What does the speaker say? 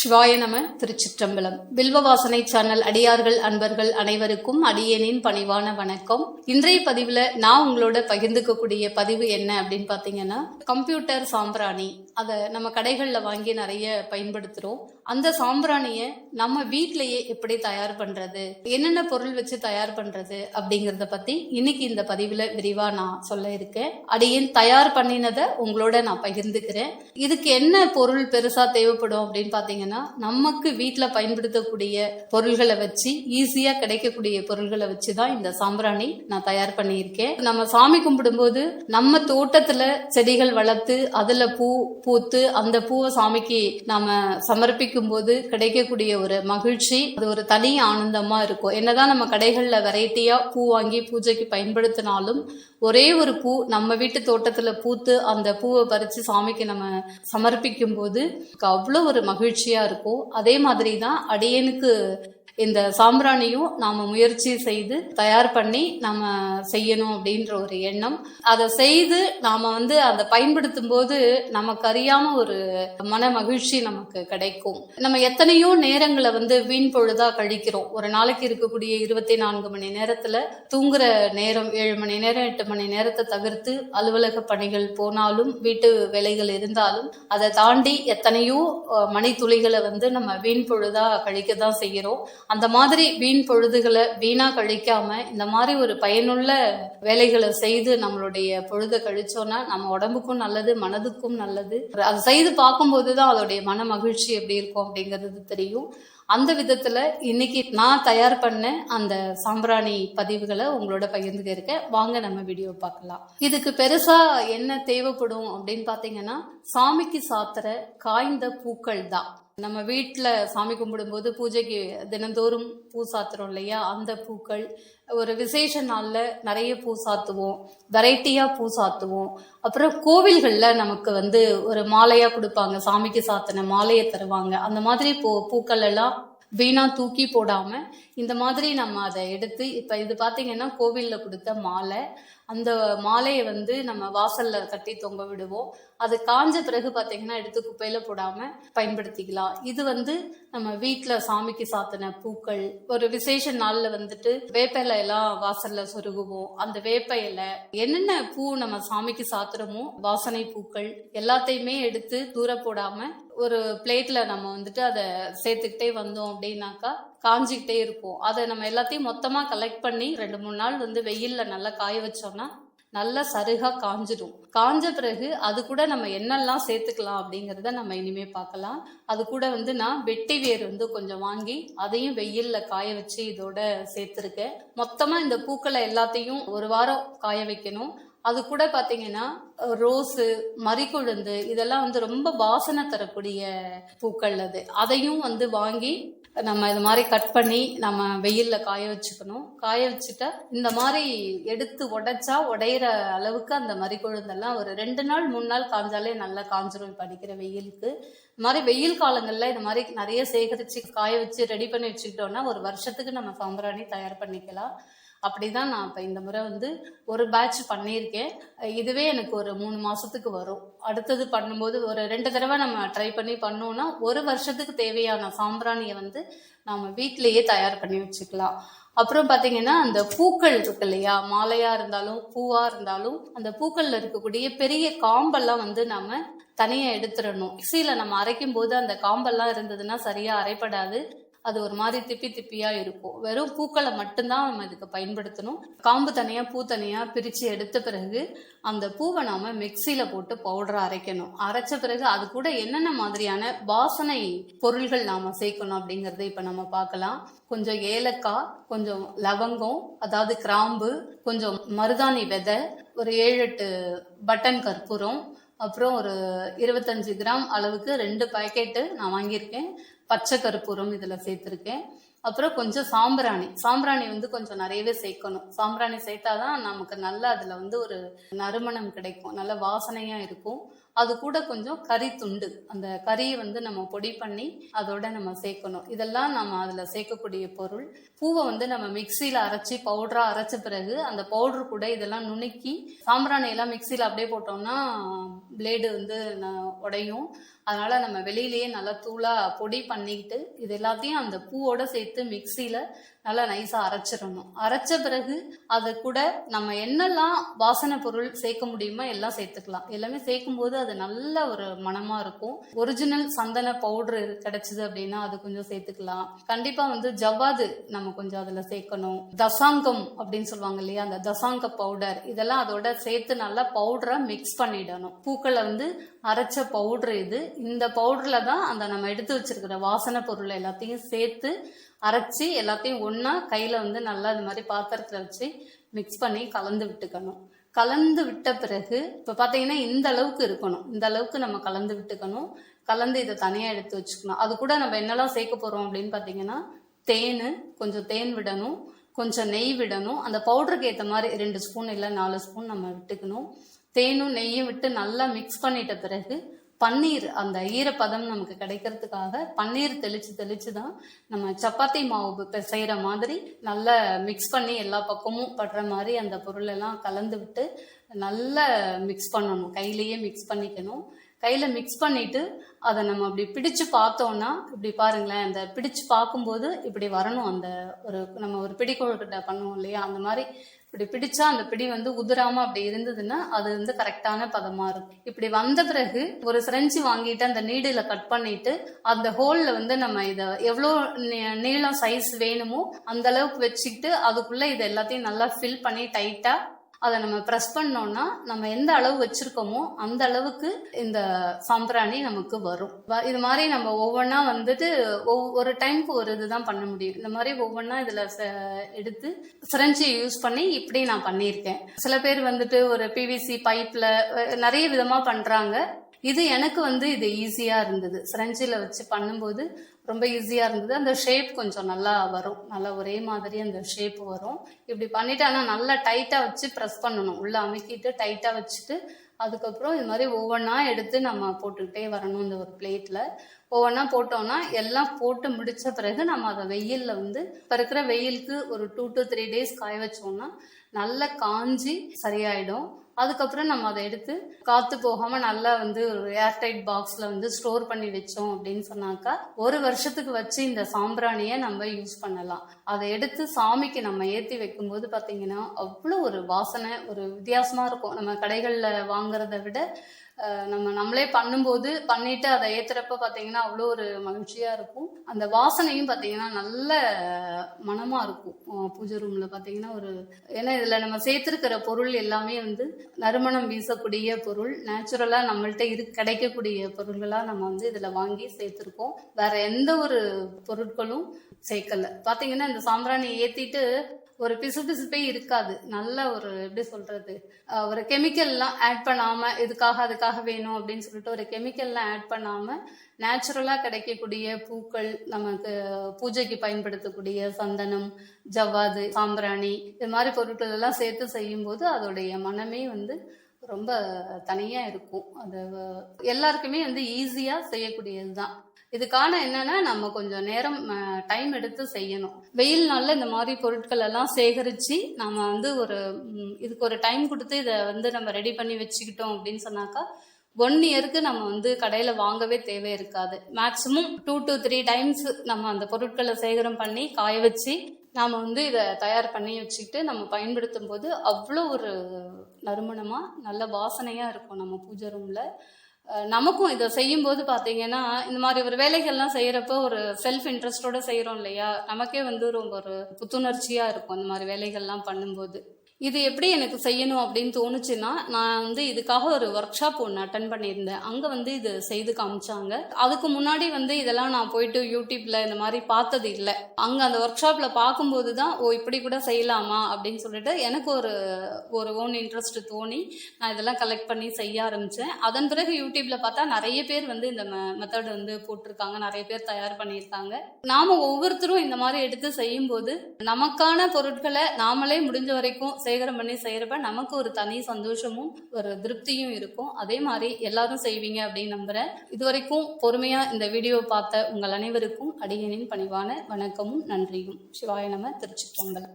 சிவாய நம. திருச்சிற்றம்பலம். பில்வ வாசனை சேனல் அடியார்கள் அன்பர்கள் அனைவருக்கும் அடியேனின் பணிவான வணக்கம். இன்றைய பதிவுல நான் உங்களோட பகிர்ந்துக்கக்கூடிய பதிவு என்ன அப்படின்னு பாத்தீங்கன்னா, கம்ப்யூட்டர் சாம்பிராணி. அதை நம்ம கடைகள்ல வாங்கி நிறைய பயன்படுத்துறோம். அந்த சாம்பிராணிய நம்ம வீட்டிலேயே எப்படி தயார் பண்றது, என்னென்ன பொருள் வச்சு தயார் பண்றது அப்படிங்கறத பத்தி இன்னைக்கு இந்த பதிவுல விரிவா நான் சொல்ல இருக்கேன். அடியேன் தயார் பண்ணினதை உங்களோட நான் பகிர்ந்துக்கிறேன். இதுக்கு என்ன பொருள் பெருசா தேவைப்படும் அப்படின்னு பாத்தீங்கன்னா, நமக்கு வீட்டுல பயன்படுத்தக்கூடிய பொருள்களை வச்சு, ஈஸியா கிடைக்கக்கூடிய பொருள்களை வச்சுதான் இந்த சாம்பிராணி நான் தயார் பண்ணியிருக்கேன். நம்ம சாமி கும்பிடும் போது நம்ம தோட்டத்துல செடிகள் வளர்த்து அதுல பூத்து அந்த பூவை சாமிக்கு நாம சமர்ப்பிக்கும் போது கிடைக்கக்கூடிய ஒரு மகிழ்ச்சி, அது ஒரு தனி ஆனந்தமா இருக்கும். என்னதான் நம்ம கடைகள்ல வெரைட்டியா பூ வாங்கி பூஜைக்கு பயன்படுத்தினாலும் ஒரே ஒரு பூ நம்ம வீட்டு தோட்டத்துல பூத்து அந்த பூவை பறிச்சு சாமிக்கு நம்ம சமர்ப்பிக்கும் போது அவ்வளவு ஒரு மகிழ்ச்சியா இருக்கும். அதே மாதிரிதான் அடியேனுக்கு இந்த சாம்பிராணியும் நாம முயற்சி செய்து தயார் பண்ணி நாம செய்யணும் அப்படின்ற ஒரு எண்ணம். அதை செய்து நாம அதை பயன்படுத்தும் போது நமக்கு அறியாம ஒரு மன மகிழ்ச்சி நமக்கு கிடைக்கும். நம்ம எத்தனையோ நேரங்களை வீண் பொழுதா கழிக்கிறோம். ஒரு நாளைக்கு இருக்கக்கூடிய 24 மணி நேரத்துல தூங்குற நேரம் 7 மணி நேரம் 8 மணி நேரத்தை தவிர்த்து அலுவலக பணிகள் போனாலும் வீட்டு வேலைகள் இருந்தாலும் அதை தாண்டி எத்தனையோ மணித்துளிகளை நம்ம வீண் பொழுதா கழிக்கதான் செய்கிறோம். அந்த மாதிரி வீண் பொழுதுகளை வீணா கழிக்காம இந்த மாதிரி ஒரு பயனுள்ள வேலைகளை செய்து நம்மளுடைய பொழுதை கழிச்சோம்னா நம்ம உடம்புக்கும் நல்லது, மனதுக்கும் நல்லது. அதை செய்து பார்க்கும்போதுதான் அதோடைய மன மகிழ்ச்சி எப்படி இருக்கும் அப்படிங்கிறது தெரியும். அந்த விதத்துல இன்னைக்கு நான் தயார் பண்ண அந்த சாம்பிராணி பதிவுகளை உங்களோட பகிர்ந்துக்க இருக்கேன். வாங்க நம்ம வீடியோ பார்க்கலாம். இதுக்கு பெருசா என்ன தேவைப்படும் அப்படின்னு பாத்தீங்கன்னா, சாமிக்கு சாத்துற காய்ந்த பூக்கள் தான். நம்ம வீட்டுல சாமி கும்பிடும் போது பூஜைக்கு தினந்தோறும் பூ சாத்துறோம் இல்லையா, அந்த பூக்கள். ஒரு விசேஷ நாள்ல நிறைய பூ சாத்துவோம், வெரைட்டியா பூ சாத்துவோம். அப்புறம் கோவில்கள்ல நமக்கு ஒரு மாலையா கொடுப்பாங்க, சாமிக்கு சாத்தின மாலையை தருவாங்க. அந்த மாதிரி பூக்கள் எல்லாம் வீணா தூக்கி போடாம இந்த மாதிரி நம்ம அதை எடுத்து, இப்ப இது பாத்தீங்கன்னா கோவில்ல கொடுத்த மாலை. அந்த மாலையை நம்ம வாசல்ல கட்டி தொங்க விடுவோம். அது காஞ்ச பிறகு பாத்தீங்கன்னா எடுத்து குப்பையில போடாம பயன்படுத்திக்கலாம். இது நம்ம வீட்டுல சாமிக்கு சாத்தின பூக்கள். ஒரு விசேஷ நாள்ல வேப்ப இலை எல்லாம் வாசல்ல சொருகுவோம். அந்த வேப்ப இலை, என்னென்ன பூ நம்ம சாமிக்கு சாத்துறோமோ வாசனை பூக்கள் எல்லாத்தையுமே எடுத்து தூர போடாம ஒரு பிளேட்ல நம்ம அதை சேர்த்துக்கிட்டே வந்தோம் அப்படின்னாக்கா காஞ்சிக்கிட்டே இருக்கும். அதை நம்ம எல்லாத்தையும் மொத்தமா கலெக்ட் பண்ணி 2-3 நாள் வெயில்ல நல்லா காய வச்சோம்னா நல்லா சருகா காஞ்சிடும். காஞ்ச பிறகு அது கூட நம்ம என்னெல்லாம் சேர்த்துக்கலாம் அப்படிங்கறத நம்ம இனிமே பார்க்கலாம். அது கூட நான் வெட்டி வேர் கொஞ்சம் வாங்கி அதையும் வெயில்ல காய வச்சு இதோட சேர்த்திருக்கேன். மொத்தமா இந்த பூக்களை எல்லாத்தையும் ஒரு வாரம் காய வைக்கணும். அது கூட பாத்தீங்கன்னா ரோஸு, மறிக்குழுந்து, இதெல்லாம் ரொம்ப வாசனை தரக்கூடிய பூக்கள். அதையும் வாங்கி நம்ம இது மாதிரி கட் பண்ணி நம்ம வெயில்ல காய வச்சுக்கணும். காய வச்சுட்டா இந்த மாதிரி எடுத்து உடையிற அளவுக்கு அந்த மறிக்குழுந்தெல்லாம் ஒரு 2 நாள் 3 நாள் காஞ்சாலே நல்லா காஞ்சிரும். இப்ப அடிக்கிற வெயிலுக்கு இந்த மாதிரி வெயில் காலங்கள்ல இந்த மாதிரி நிறைய சேகரிச்சு காய வச்சு ரெடி பண்ணி வச்சுக்கிட்டோம்னா ஒரு வருஷத்துக்கு நம்ம சாம்பிராணி தயார் பண்ணிக்கலாம். அப்படிதான் நான் இப்ப இந்த முறை ஒரு பேட்ச் பண்ணியிருக்கேன். இதுவே எனக்கு ஒரு 3 மாசத்துக்கு வரும். அடுத்தது பண்ணும்போது ஒரு 2 தடவை நம்ம ட்ரை பண்ணி பண்ணோம்னா ஒரு வருஷத்துக்கு தேவையான சாம்பிராணியை நாம வீட்டிலேயே தயார் பண்ணி வச்சுக்கலாம். அப்புறம் பாத்தீங்கன்னா, அந்த பூக்கள் இருக்கு இல்லையா, மாலையா இருந்தாலும் பூவா இருந்தாலும் அந்த பூக்கள்ல இருக்கக்கூடிய பெரிய காம்பெல்லாம் நாம தனியா எடுத்துடணும். மிக்சியில நம்ம அரைக்கும் போது அந்த காம்பெல்லாம் இருந்ததுன்னா சரியா அரைப்படாது. அது ஒரு மாதிரி திப்பி திப்பியா இருக்கும். வெறும் பூக்களை மட்டும்தான் நம்ம இதுக்கு பயன்படுத்தணும். காம்பு தனியா பூ தனியா பிரிச்சு எடுத்த பிறகு அந்த பூவை நாம மிக்சியில போட்டு பவுடரா அரைக்கணும். அரைச்ச பிறகு அது கூட என்னென்ன மாதிரியான வாசனை பொருள்கள் நாம சேர்க்கணும் அப்படிங்கறத இப்ப நம்ம பார்க்கலாம். கொஞ்சம் ஏலக்காய், கொஞ்சம் லவங்கம், அதாவது கிராம்பு, கொஞ்சம் மருதாணி விதை, ஒரு 7-8 பட்டன் கற்பூரம், அப்புறம் ஒரு 25 கிராம் அளவுக்கு 2 பாக்கெட்டு நான் வாங்கியிருக்கேன். பச்சை கற்பூரம் இதுல சேர்த்திருக்கேன். அப்புறம் கொஞ்சம் சாம்பிராணி கொஞ்சம் நிறையவே சேர்க்கணும். சாம்பிராணி சேர்த்தாதான் நமக்கு நல்லா அதுல ஒரு நறுமணம் கிடைக்கும், நல்ல வாசனையா இருக்கும். அது கூட கொஞ்சம் கறி துண்டு, அந்த கறியை நம்ம பொடி பண்ணி அதோட நம்ம சேர்க்கணும். இதெல்லாம் நம்ம அதுல சேர்க்கக்கூடிய பொருள். பூவை நம்ம மிக்சியில அரைச்சி பவுடரா அரைச்ச பிறகு அந்த பவுடர் கூட இதெல்லாம் நுணுக்கி, சாம்பிராணி எல்லாம் மிக்சியில அப்படியே போட்டோம்னா பிளேடு உடையும். அதனால நம்ம வெளியிலேயே நல்லா தூளா பொடி பண்ணிக்கிட்டு இது எல்லாத்தையும் அந்த பூவோட சேர்த்து மிக்சியில நல்லா நைஸா அரைச்சிடணும். அரைச்ச பிறகு அது கூட நம்ம என்னெல்லாம் வாசனை பொருள் சேர்க்க முடியுமோ எல்லாம் சேர்த்துக்கலாம். எல்லாமே சேர்க்கும் போது அது நல்ல ஒரு மனமா இருக்கும். ஒரிஜினல் சந்தன பவுடர் கிடைச்சது அப்படின்னா அது கொஞ்சம் சேர்த்துக்கலாம். கண்டிப்பா ஜவ்வாது நம்ம கொஞ்சம் அதுல சேர்க்கணும். தசாங்கம் அப்படின்னு சொல்லுவாங்க இல்லையா, அந்த தசாங்க பவுடர் இதெல்லாம் அதோட சேர்த்து நல்லா பவுடரா மிக்ஸ் பண்ணிடணும். பூக்களை அரைச்ச பவுடர் இது. இந்த பவுடர்ல தான் அந்த நம்ம எடுத்து வச்சிருக்கிற வாசனை பொருள் எல்லாத்தையும் சேர்த்து அரைச்சி எல்லாத்தையும் ஒன்னா கையில நல்லா இது மாதிரி பாத்திரத்துல வச்சு மிக்ஸ் பண்ணி கலந்து விட்டுக்கணும். கலந்து விட்ட பிறகு இப்ப பாத்தீங்கன்னா இந்த அளவுக்கு இருக்கணும். இந்த அளவுக்கு நம்ம கலந்து விட்டுக்கணும். கலந்து இதை தனியா எடுத்து வச்சுக்கணும். அது கூட நம்ம என்னெல்லாம் சேர்க்க போறோம் அப்படின்னு பாத்தீங்கன்னா கொஞ்சம் தேன் விடணும், கொஞ்சம் நெய் விடணும். அந்த பவுடருக்கு ஏற்ற மாதிரி 2 ஸ்பூன் இல்லை 4 ஸ்பூன் நம்ம விட்டுக்கணும். தேனும் நெய்யும் விட்டு நல்லா மிக்ஸ் பண்ணிட்ட பிறகு பன்னீர், அந்த ஈரப்பதம் நமக்கு கிடைக்கிறதுக்காக பன்னீர் தெளிச்சு தான் நம்ம சப்பாத்தி மாவு செய்யற மாதிரி நல்லா மிக்ஸ் பண்ணி எல்லா பக்கமும் படுற மாதிரி அந்த பொருள் எல்லாம் கலந்து விட்டு நல்லா மிக்ஸ் பண்ணணும். கையிலேயே மிக்ஸ் பண்ணிக்கணும். கையில மிக்ஸ் பண்ணிட்டு அதை நம்ம அப்படி பிடிச்சு பார்த்தோம்னா இப்படி பாருங்களேன், அந்த பிடிச்சு பார்க்கும்போது இப்படி வரணும். அந்த நம்ம ஒரு பிடி கொழுக்கட்டை பண்ணுவோம் இல்லையா, அந்த மாதிரி இப்படி பிடிச்சா அந்த பிடி உதிராம அப்படி இருந்ததுன்னா அது கரெக்டான பதமா இருக்கும். இப்படி வந்த பிறகு ஒரு சிரஞ்சி வாங்கிட்டு அந்த நீடில கட் பண்ணிட்டு அந்த ஹோல்ல நம்ம இதை எவ்வளவு நீளம் சைஸ் வேணுமோ அந்த அளவுக்கு வச்சுக்கிட்டு அதுக்குள்ள இதை எல்லாத்தையும் நல்லா ஃபில் பண்ணி டைட்டா அதை நம்ம ப்ரெஸ் பண்ணோம்னா நம்ம எந்த அளவு வச்சிருக்கோமோ அந்த அளவுக்கு இந்த சாம்பிராணி நமக்கு வரும். இது மாதிரி நம்ம ஒவ்வொன்னா ஒரு டைமுக்கு ஒரு இதுதான் பண்ண முடியும். இந்த மாதிரி ஒவ்வொன்னா இதுல எடுத்து சிரஞ்சி யூஸ் பண்ணி இப்படி நான் பண்ணியிருக்கேன். சில பேர் ஒரு பிவிசி பைப்ல நிறைய விதமா பண்றாங்க. இது எனக்கு இது ஈஸியா இருந்தது. சிரஞ்சில வச்சு பண்ணும்போது ரொம்ப ஈஸியா இருந்தது. அந்த ஷேப் கொஞ்சம் நல்லா வரும், நல்லா ஒரே மாதிரி அந்த ஷேப் வரும். இப்படி பண்ணிட்டு ஆனா நல்லா டைட்டா வச்சு ப்ரெஸ் பண்ணணும். உள்ள அமுக்கிட்டு டைட்டா வச்சுட்டு அதுக்கப்புறம் இது மாதிரி ஒவ்வொன்றா எடுத்து நம்ம போட்டுக்கிட்டே வரணும். இந்த ஒரு பிளேட்ல ஒவ்வொன்றா போட்டோம்னா எல்லாம் போட்டு முடிச்ச பிறகு நம்ம அதை வெயில்ல இப்போ இருக்கிற வெயிலுக்கு ஒரு 2 to 3 days காய வச்சோம்னா நல்லா காஞ்சி சரியாயிடும். அதுக்கப்புறம் நம்ம அதை எடுத்து காத்து போகாம நல்லா ஒரு ஏர்டைட் பாக்ஸ்ல ஸ்டோர் பண்ணி வச்சோம் அப்படின்னு சொன்னாக்கா 1 வருஷத்துக்கு வச்சு இந்த சாம்பிராணியை நம்ம யூஸ் பண்ணலாம். அதை எடுத்து சாமிக்கு நம்ம ஏற்றி வைக்கும்போது பாத்தீங்கன்னா அவ்வளோ ஒரு வாசனை ஒரு வித்தியாசமா இருக்கும். நம்ம கடைகள்ல வாங்குறத விட நம்மளே பண்ணும்போது பண்ணிட்டு அதை ஏத்துறப்ப பாத்தீங்கன்னா அவ்வளோ ஒரு மகிழ்ச்சியா இருக்கும். அந்த வாசனையும் பாத்தீங்கன்னா நல்ல மனமா இருக்கும். பூஜை ரூம்ல பாத்தீங்கன்னா ஏன்னா இதுல நம்ம சேர்த்திருக்கிற பொருள் எல்லாமே நறுமணம் வீசக்கூடிய பொருள், நேச்சுரலா நம்மள்ட்ட கிடைக்கக்கூடிய பொருள்களா நம்ம இதுல வாங்கி சேர்த்திருக்கோம். வேற எந்த ஒரு பொருட்களும் சேர்க்கல. பாத்தீங்கன்னா இந்த சாம்பிராணியை ஏத்திட்டு ஒரு பிசுபிசுப்பே இருக்காது. நல்ல எப்படி சொல்றது, ஒரு கெமிக்கல் எல்லாம் ஆட் பண்ணாம அதுக்காக வேணும் அப்படின்னு சொல்லிட்டு ஒரு கெமிக்கல் எல்லாம் ஆட் பண்ணாம நேச்சுரலா கிடைக்கக்கூடிய பூக்கள், நமக்கு பூஜைக்கு பயன்படுத்தக்கூடிய சந்தனம், ஜவ்வாது, சாம்பிராணி இது மாதிரி பொருட்கள் எல்லாம் சேர்த்து செய்யும் போது அதோடைய மனமே ரொம்ப தனியா இருக்கும். அது எல்லாருக்குமே ஈஸியா செய்யக்கூடியதுதான். இதுக்கான என்னன்னா நம்ம கொஞ்சம் நேரம் டைம் எடுத்து செய்யணும். வெயில் நாள்ல இந்த மாதிரி பொருட்கள் எல்லாம் சேகரிச்சு நம்ம இதுக்கு ஒரு டைம் கொடுத்து இதை நம்ம ரெடி பண்ணி வச்சுக்கிட்டோம் அப்படின்னு சொன்னாக்கா 1 இயருக்கு நம்ம கடையில வாங்கவே தேவை இருக்காது. மேக்சிமம் 2 to 3 டைம்ஸ் நம்ம அந்த பொருட்களை சேகரம் பண்ணி காய வச்சு நாம இதை தயார் பண்ணி வச்சுக்கிட்டு நம்ம பயன்படுத்தும் போது அவ்வளோ ஒரு நறுமணமா நல்ல வாசனையா இருக்கும் நம்ம பூஜை ரூம்ல. நமக்கும் இதை செய்யும் போது பாத்தீங்கன்னா இந்த மாதிரி ஒரு வேலைகள்லாம் செய்யறப்ப ஒரு செல்ஃப் இன்ட்ரெஸ்டோட செய்யறோம் இல்லையா, நமக்கே ரொம்ப ஒரு புத்துணர்ச்சியா இருக்கும் இந்த மாதிரி வேலைகள்லாம் பண்ணும்போது. இது எப்படி எனக்கு செய்யணும் அப்படின்னு தோணுச்சுன்னா, நான் இதுக்காக ஒரு ஒர்க் ஷாப் ஒன்று அட்டன் பண்ணியிருந்தேன். அங்கே இது செய்து காமிச்சாங்க. அதுக்கு முன்னாடி இதெல்லாம் நான் போயிட்டு யூடியூப்ல இந்த மாதிரி பார்த்தது இல்லை. அங்கே அந்த ஒர்க் ஷாப்ல பார்க்கும்போது தான் இப்படி கூட செய்யலாமா அப்படின்னு சொல்லிட்டு எனக்கு ஒரு ஓன் இன்ட்ரெஸ்ட் தோணி நான் இதெல்லாம் கலெக்ட் பண்ணி செய்ய ஆரம்பிச்சேன். அதன் பிறகு யூடியூப்ல பார்த்தா நிறைய பேர் இந்த மெத்தட் போட்டிருக்காங்க, நிறைய பேர் தயார் பண்ணியிருக்காங்க. நாம ஒவ்வொருத்தரும் இந்த மாதிரி எடுத்து செய்யும் போது நமக்கான பொருட்களை நாமளே முடிஞ்ச வரைக்கும் சேகரம் பண்ணி செய்யறப்ப நமக்கு ஒரு தனி சந்தோஷமும் ஒரு திருப்தியும் இருக்கும். அதே மாதிரி எல்லாரும் செய்வீங்க அப்படின்னு நம்புறேன். இதுவரைக்கும் பொறுமையா இந்த வீடியோ பார்த்த உங்கள் அனைவருக்கும் அடியேனின் பணிவான வணக்கமும் நன்றியும். சிவாய நம. திருச்சிற்றம்பலம்.